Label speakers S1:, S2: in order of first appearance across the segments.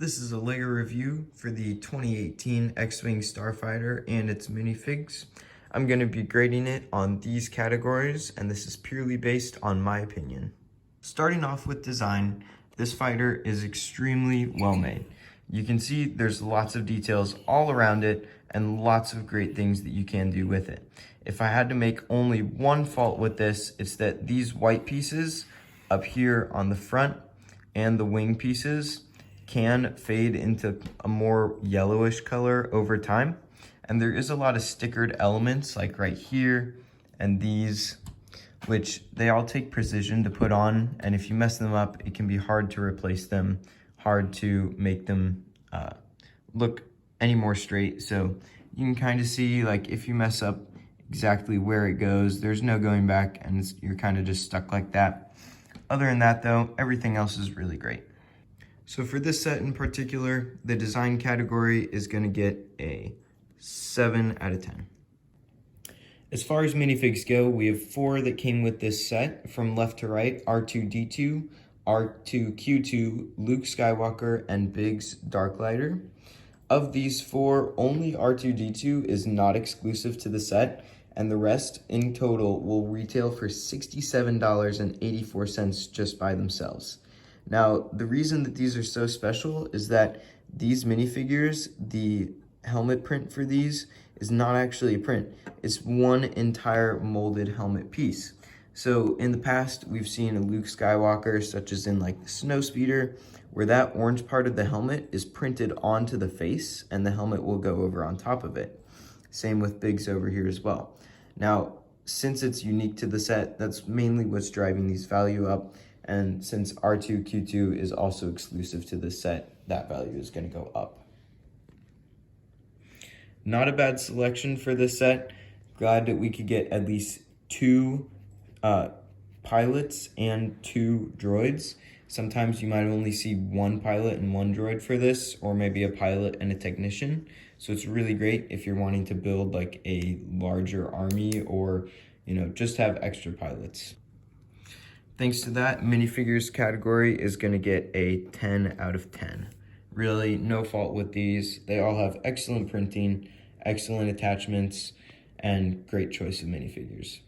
S1: This is a LEGO review for the 2018 X-Wing Starfighter and its minifigs. I'm going to be grading it on these categories, and this is purely based on my opinion. Starting off with design, this fighter is extremely well made. You can see there's lots of details all around it and lots of great things that you can do with it. If I had to make only one fault with this, it's that these white pieces up here on the front and the wing pieces can fade into a more yellowish color over time. And there is a lot of stickered elements like right here and these, which they all take precision to put on. And if you mess them up, it can be hard to replace them, hard to make them look any more straight. So you can kind of see, like, if you mess up exactly where it goes, there's no going back and you're kind of just stuck like that. Other than that though, everything else is really great. So for this set in particular, the design category is going to get a 7 out of 10. As far as minifigs go, we have 4 that came with this set from left to right: R2-D2, R2-Q2, Luke Skywalker, and Biggs Darklighter. Of these 4, only R2-D2 is not exclusive to the set, and the rest in total will retail for $67.84 just by themselves. Now, the reason that these are so special is that these minifigures, the helmet print for these is not actually a print. It's one entire molded helmet piece. So in the past, we've seen a Luke Skywalker, such as in like the Snowspeeder, where that orange part of the helmet is printed onto the face and the helmet will go over on top of it. Same with Biggs over here as well. Now, since it's unique to the set, that's mainly what's driving these value up. And since R2-Q2 is also exclusive to this set, that value is going to go up. Not a bad selection for this set. Glad that we could get at least 2 pilots and 2 droids. Sometimes you might only see 1 pilot and 1 droid for this, or maybe a pilot and a technician. So it's really great if you're wanting to build like a larger army, or just have extra pilots. Thanks to that, minifigures category is going to get a 10 out of 10. Really, no fault with these. They all have excellent printing, excellent attachments, and great choice of minifigures.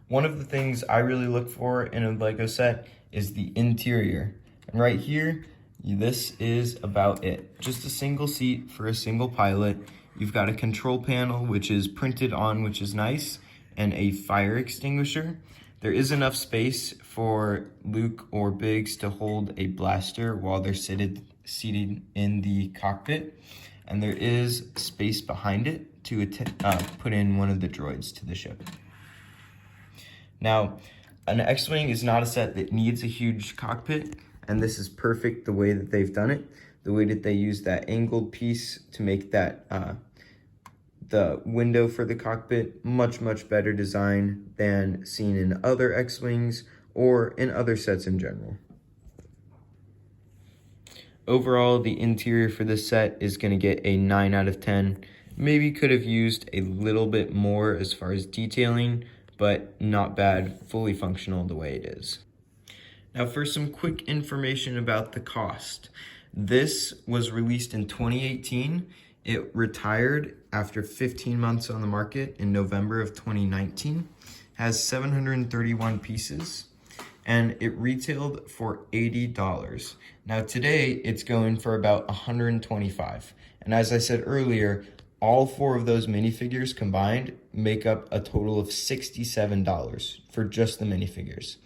S1: One of the things I really look for in a LEGO set is the interior. And right here, this is about it. Just a single seat for a single pilot. You've got a control panel, which is printed on, which is nice, and a fire extinguisher. There is enough space for Luke or Biggs to hold a blaster while they're seated in the cockpit. And there is space behind it to put in one of the droids to the ship. Now, an X-Wing is not a set that needs a huge cockpit, and this is perfect the way that they've done it. The way that they use that angled piece to make that the window for the cockpit, much better design than seen in other X-Wings or in other sets in general. Overall, the interior for this set is going to get a 9 out of 10. Maybe could have used a little bit more as far as detailing, but not bad, fully functional the way it is. Now for some quick information about the cost. This was released in 2018. It retired after 15 months on the market in November of 2019, has 731 pieces, and it retailed for $80. Now today, it's going for about $125. And as I said earlier, all 4 of those minifigures combined make up a total of $67 for just the minifigures.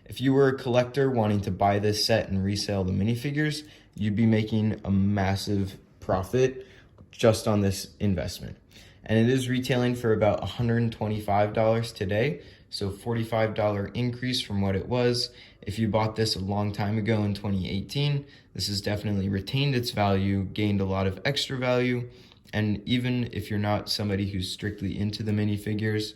S1: If you were a collector wanting to buy this set and resell the minifigures, you'd be making a massive profit just on this investment. And it is retailing for about $125 today, so $45 increase from what it was. If you bought this a long time ago in 2018, this has definitely retained its value, gained a lot of extra value, and even if you're not somebody who's strictly into the minifigures,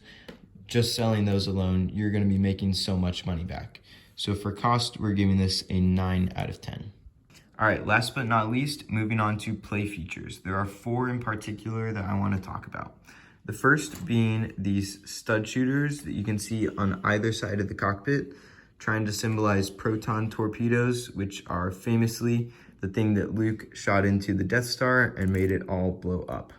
S1: just selling those alone, you're going to be making so much money back. So for cost, we're giving this a 9 out of 10. All right, last but not least, moving on to play features. There are 4 in particular that I want to talk about. The first being these stud shooters that you can see on either side of the cockpit, trying to symbolize proton torpedoes, which are famously the thing that Luke shot into the Death Star and made it all blow up.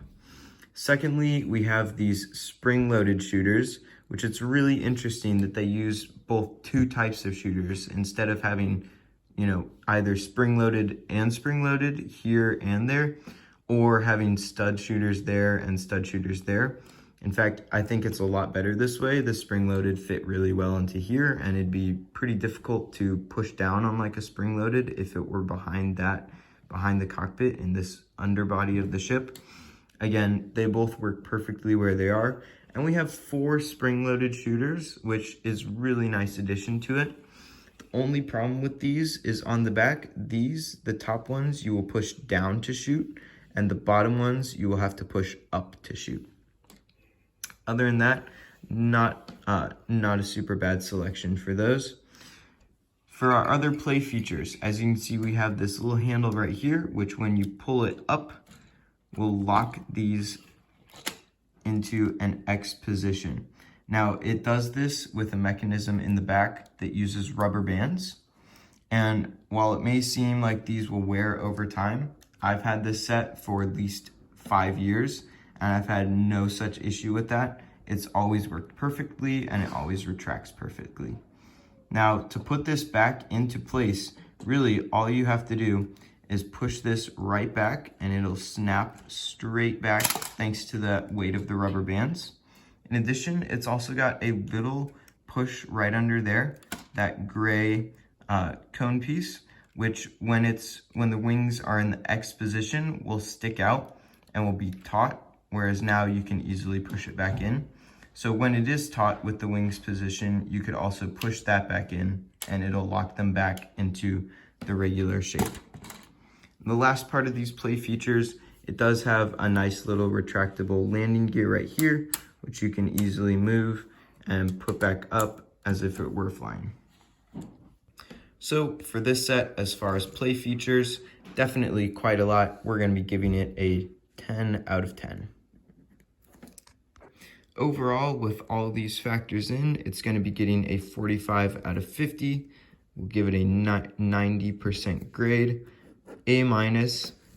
S1: Secondly, we have these spring-loaded shooters, which it's really interesting that they use both two types of shooters instead of having, either spring-loaded here and there, or having stud shooters there and stud shooters there. In fact, I think it's a lot better this way. The spring-loaded fit really well into here, and it'd be pretty difficult to push down on like a spring-loaded if it were behind the cockpit in this underbody of the ship. Again, they both work perfectly where they are. And we have 4 spring-loaded shooters, which is really nice addition to it. The only problem with these is on the back, the top ones, you will push down to shoot, and the bottom ones, you will have to push up to shoot. Other than that, not a super bad selection for those. For our other play features, as you can see, we have this little handle right here, which when you pull it up, will lock these into an X position. Now, it does this with a mechanism in the back that uses rubber bands. And while it may seem like these will wear over time, I've had this set for at least 5 years, and I've had no such issue with that. It's always worked perfectly, and it always retracts perfectly. Now, to put this back into place, really all you have to do is push this right back, and it'll snap straight back thanks to the weight of the rubber bands. In addition, it's also got a little push right under there, that gray cone piece, which when the wings are in the X position will stick out and will be taut, whereas now you can easily push it back in. So when it is taut with the wings position, you could also push that back in and it'll lock them back into the regular shape. The last part of these play features, it does have a nice little retractable landing gear right here, which you can easily move and put back up as if it were flying. So for this set, as far as play features, definitely quite a lot. We're going to be giving it a 10 out of 10. Overall, with all these factors in, it's going to be getting a 45 out of 50. We'll give it a 90% grade. A-,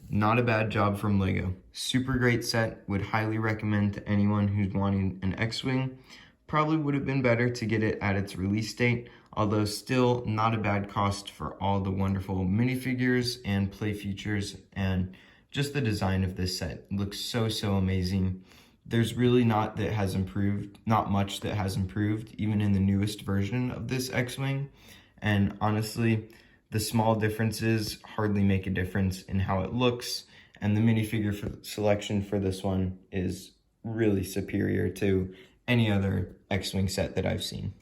S1: not a bad job from LEGO. Super great set, would highly recommend to anyone who's wanting an X-Wing. Probably would have been better to get it at its release date, although still not a bad cost for all the wonderful minifigures and play features, and just the design of this set. It looks so amazing. There's really not much that has improved, even in the newest version of this X-Wing. And honestly, the small differences hardly make a difference in how it looks, and the minifigure selection for this one is really superior to any other X-Wing set that I've seen.